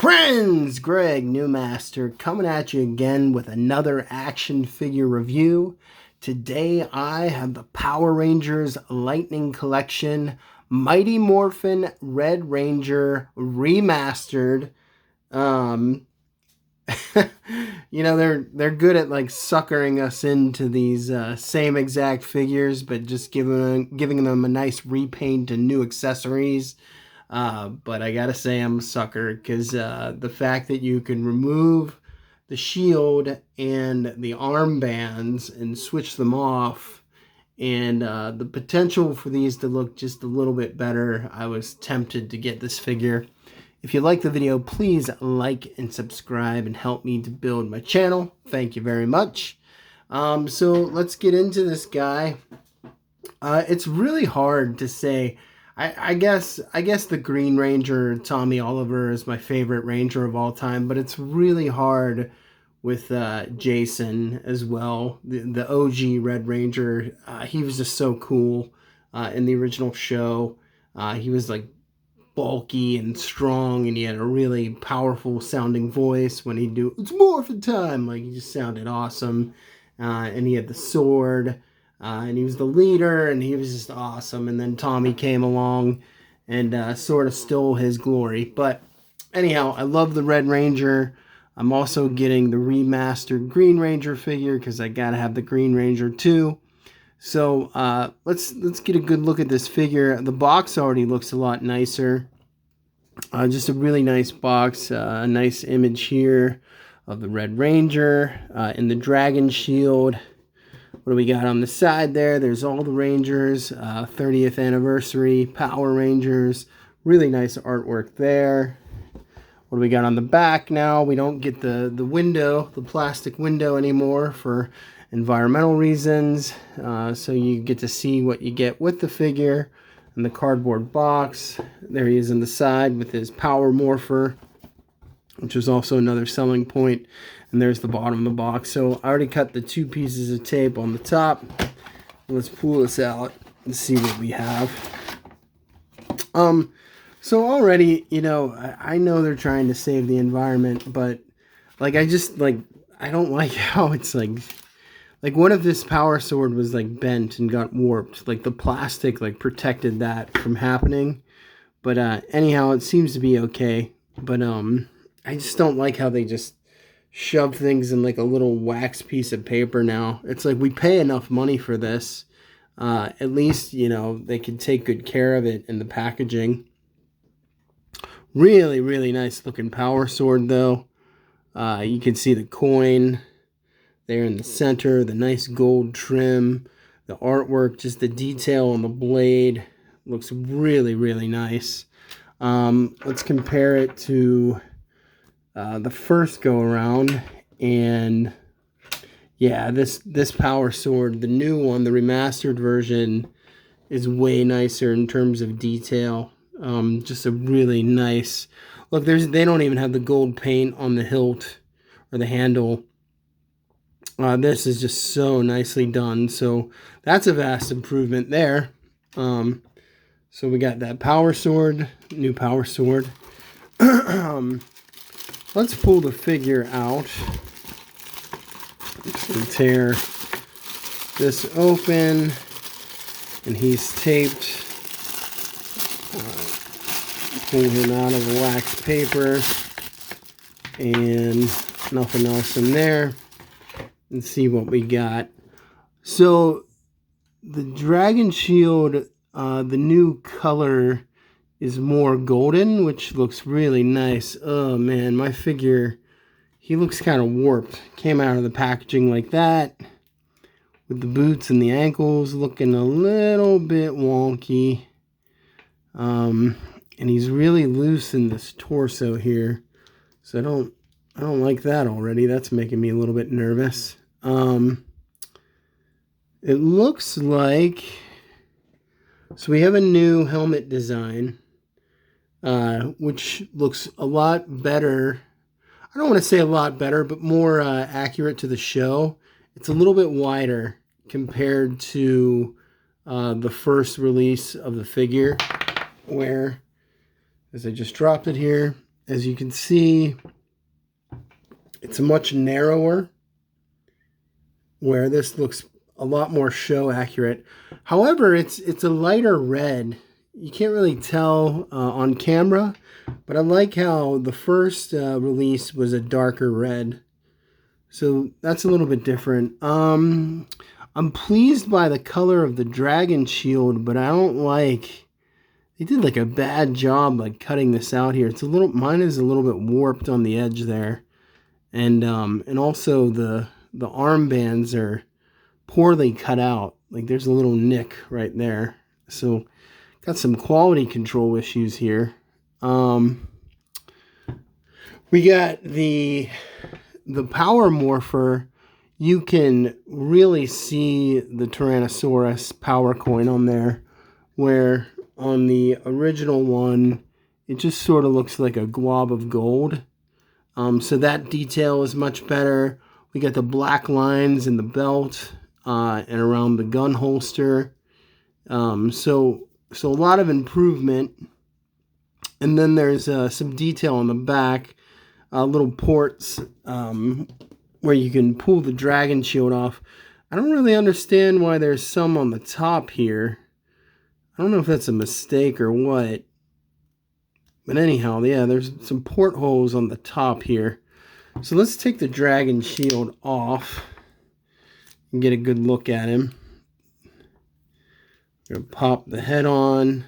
Friends, Greg, Newmaster, coming at you again with another action figure review. Today I have the Power Rangers Lightning Collection Mighty Morphin Red Ranger Remastered. They're good at like suckering us into these same exact figures, but just giving them a nice repaint and new accessories. But I gotta say I'm a sucker because the fact that you can remove the shield and the armbands and switch them off, and the potential for these to look just a little bit better, I was tempted to get this figure. If you like the video, please like and subscribe and help me to build my channel. Thank you very much. So let's get into this guy. It's really hard to say. I guess the Green Ranger, Tommy Oliver, is my favorite Ranger of all time, but it's really hard with Jason as well. The OG Red Ranger, he was just so cool in the original show. He was like bulky and strong, and he had a really powerful sounding voice when he'd do "It's Morphin Time." Like, he just sounded awesome. And he had the sword. And he was the leader, and he was just awesome. And then Tommy came along and sort of stole his glory. But anyhow, I love the Red Ranger. I'm also getting the remastered Green Ranger figure because I gotta have the Green Ranger too. So let's get a good look at this figure. The box already looks a lot nicer. Just a really nice box. A nice image here of the Red Ranger in the dragon shield. What do we got on the side there? There's all the Rangers, 30th anniversary, Power Rangers. Really nice artwork there. What do we got on the back now? We don't get the window, the plastic window anymore for environmental reasons. So you get to see what you get with the figure and the cardboard box. There he is on the side with his Power Morpher, which is also another selling point. And there's the bottom of the box. So I already cut the two pieces of tape on the top. Let's pull this out and see what we have. So already, I know they're trying to save the environment, but like, I don't like how it's like what if this power sword was like bent and got warped? Like the plastic like protected that from happening. But anyhow, it seems to be okay. But I just don't like how they just shove things in like a little wax piece of paper now. It's like, we pay enough money for this. At least, they can take good care of it in the packaging. Really, really nice looking power sword though. You can see the coin there in the center, the nice gold trim, the artwork, just the detail on the blade looks really, really nice. Let's compare it to the first go around, and yeah, this power sword, the new one, the remastered version, is way nicer in terms of detail. Just a really nice look. They don't even have the gold paint on the hilt or the handle. This is just so nicely done. So that's a vast improvement there. So we got that power sword, new power sword. Let's pull the figure out and tear this open, and he's taped. Pull him out of the wax paper and nothing else in there, and see what we got. So the dragon shield, the new color is more golden, which looks really nice. Oh man, my figure, he looks kind of warped. Came out of the packaging like that, with the boots and the ankles looking a little bit wonky. And he's really loose in this torso here, so I don't like that already. That's making me a little bit nervous. It looks like, so we have a new helmet design, which looks a lot better. I don't want to say a lot better, but more accurate to the show. It's a little bit wider compared to the first release of the figure, where, as I just dropped it here, as you can see, it's much narrower, where this looks a lot more show accurate. However, it's a lighter red. You can't really tell on camera, but I like how the first release was a darker red. So that's a little bit different. I'm pleased by the color of the dragon shield, but I don't like... They did like a bad job like cutting this out here. It's a little... Mine is a little bit warped on the edge there. And also the armbands are poorly cut out. Like there's a little nick right there. So got some quality control issues here. We got the power morpher. You can really see the Tyrannosaurus power coin on there, where on the original one it just sort of looks like a glob of gold. So that detail is much better. We got the black lines in the belt and around the gun holster. So a lot of improvement. And then there's some detail on the back, little ports where you can pull the dragon shield off. I don't really understand why there's some on the top here. I don't know if that's a mistake or what. But anyhow, yeah, there's some portholes on the top here. So let's take the dragon shield off and get a good look at him. Gonna pop the head on.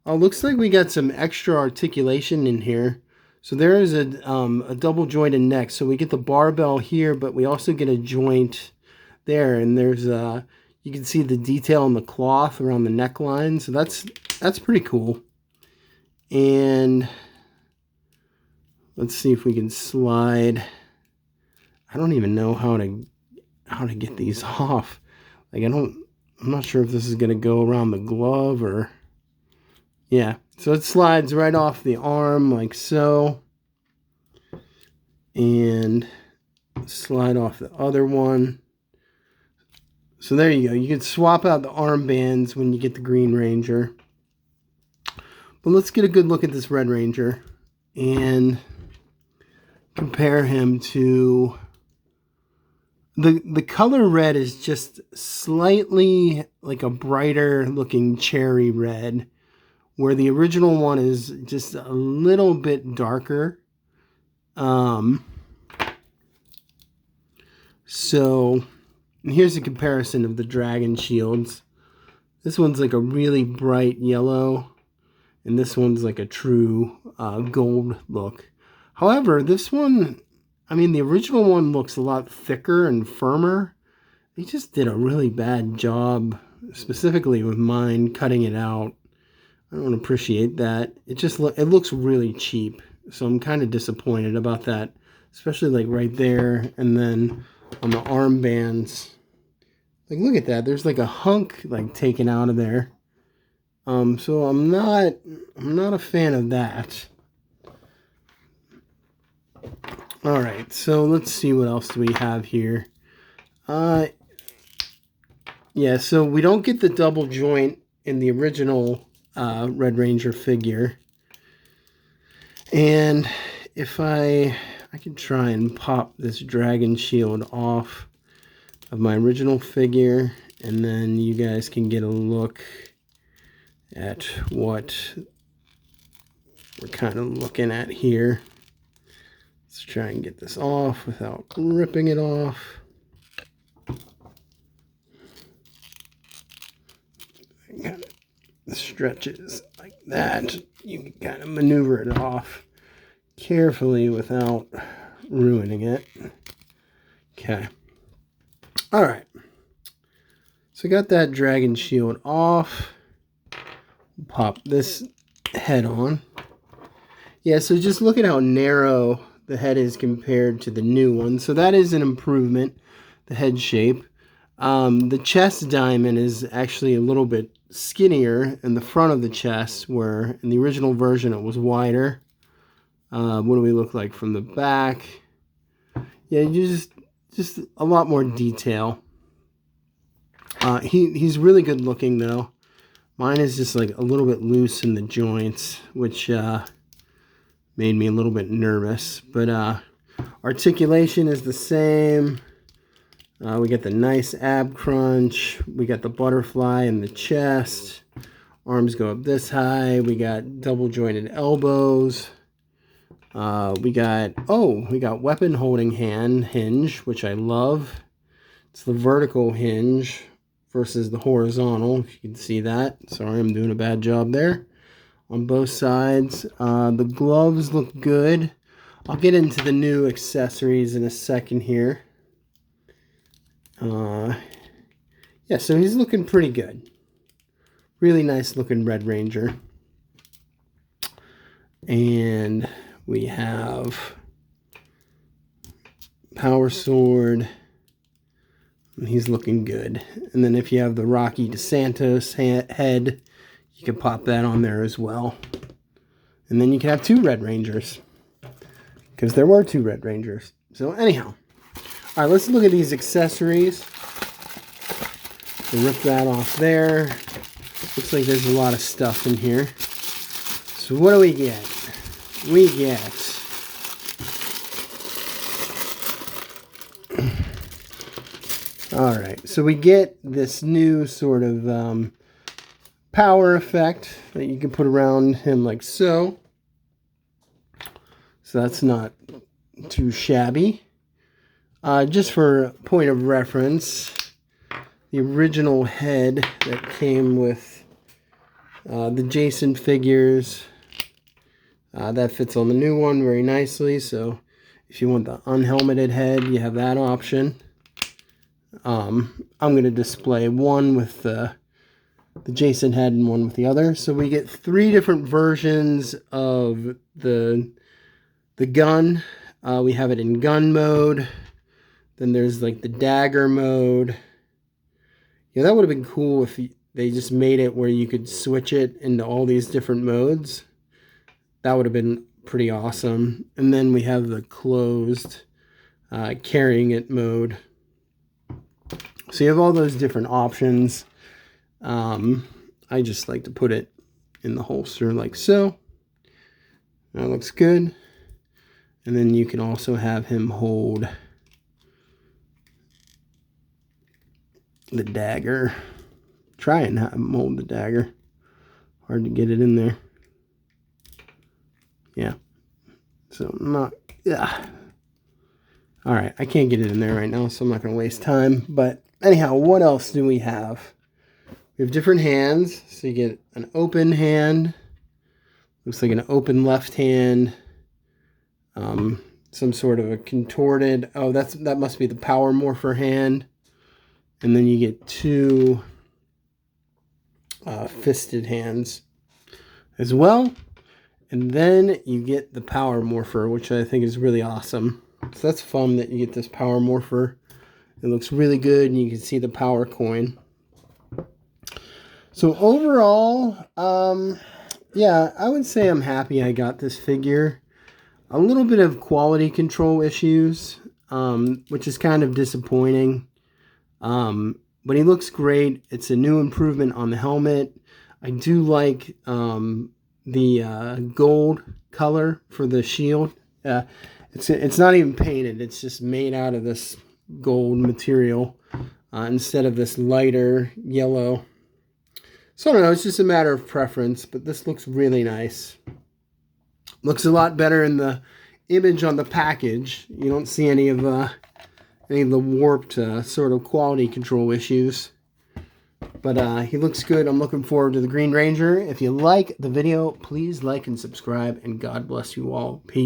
Oh, looks like we got some extra articulation in here. So there is a double jointed neck. So we get the barbell here, but we also get a joint there. And there's you can see the detail on the cloth around the neckline. So that's pretty cool. And let's see if we can slide. I don't even know how to get these off. Like I'm not sure if this is going to go around the glove or... Yeah, so it slides right off the arm like so. And slide off the other one. So there you go. You can swap out the armbands when you get the Green Ranger. But let's get a good look at this Red Ranger and compare him to... The color red is just slightly like a brighter looking cherry red, where the original one is just a little bit darker. So here's a comparison of the dragon shields. This one's like a really bright yellow, and this one's like a true gold look. However, this one, I mean, the original one looks a lot thicker and firmer. They just did a really bad job, specifically with mine, cutting it out. I don't appreciate that. It looks really cheap. So I'm kind of disappointed about that, especially like right there, and then on the armbands. Like, look at that. There's like a hunk like taken out of there. So I'm not a fan of that. All right, so let's see what else do we have here. Yeah, so we don't get the double joint in the original Red Ranger figure. And if I can try and pop this dragon shield off of my original figure, and then you guys can get a look at what we're kind of looking at here. Let's try and get this off without ripping it off. Kind of stretches like that. You can kind of maneuver it off carefully without ruining it. Okay. All right. So I got that dragon shield off. Pop this head on. Yeah, so just look at how narrow the head is compared to the new one. So that is an improvement, the head shape. The chest diamond is actually a little bit skinnier in the front of the chest, where in the original version it was wider. What do we look like from the back? Yeah, you just a lot more detail. He's really good looking though. Mine is just like a little bit loose in the joints, which made me a little bit nervous. But articulation is the same. We get the nice ab crunch. We got the butterfly in the chest. Arms go up this high. We got double jointed elbows. We got weapon holding hand hinge, which I love. It's the vertical hinge versus the horizontal, if you can see that. Sorry, I'm doing a bad job there. On both sides. The gloves look good. I'll get into the new accessories in a second here. Yeah, so he's looking pretty good. Really nice looking Red Ranger. And we have Power Sword. And he's looking good. And then if you have the Rocky DeSantos head, you can pop that on there as well. And then you can have 2 Red Rangers. Because there were 2 Red Rangers. So anyhow. Alright, let's look at these accessories. We'll rip that off there. Looks like there's a lot of stuff in here. So what do we get? We get alright, so we get this new sort of power effect that you can put around him like so. So that's not too shabby. Just for point of reference, the original head that came with the Jason figures, that fits on the new one very nicely. So if you want the unhelmeted head, you have that option. I'm going to display one with the Jason head and one with the other. So we get 3 different versions of the gun. We have it in gun mode. Then there's like the dagger mode. Yeah, that would have been cool if they just made it where you could switch it into all these different modes. That would have been pretty awesome. And then we have the closed carrying it mode. So you have all those different options. I just like to put it in the holster like so. That looks good. And then you can also have him hold the dagger. Try and have him hold the dagger. Hard to get it in there. Yeah. So not, yeah. All right, I can't get it in there right now, so I'm not going to waste time. But anyhow, what else do we have? We have different hands. So you get an open hand. Looks like an open left hand. Some sort of a contorted. Oh, that must be the Power Morpher hand. And then you get 2 fisted hands as well. And then you get the Power Morpher, which I think is really awesome. So that's fun that you get this Power Morpher. It looks really good, and you can see the power coin. So overall, yeah, I would say I'm happy I got this figure. A little bit of quality control issues, which is kind of disappointing. But he looks great. It's a new improvement on the helmet. I do like the gold color for the shield. It's not even painted. It's just made out of this gold material instead of this lighter yellow. So I don't know. It's just a matter of preference. But this looks really nice. Looks a lot better in the image on the package. You don't see any of the warped sort of quality control issues. But he looks good. I'm looking forward to the Green Ranger. If you like the video, please like and subscribe. And God bless you all. Peace.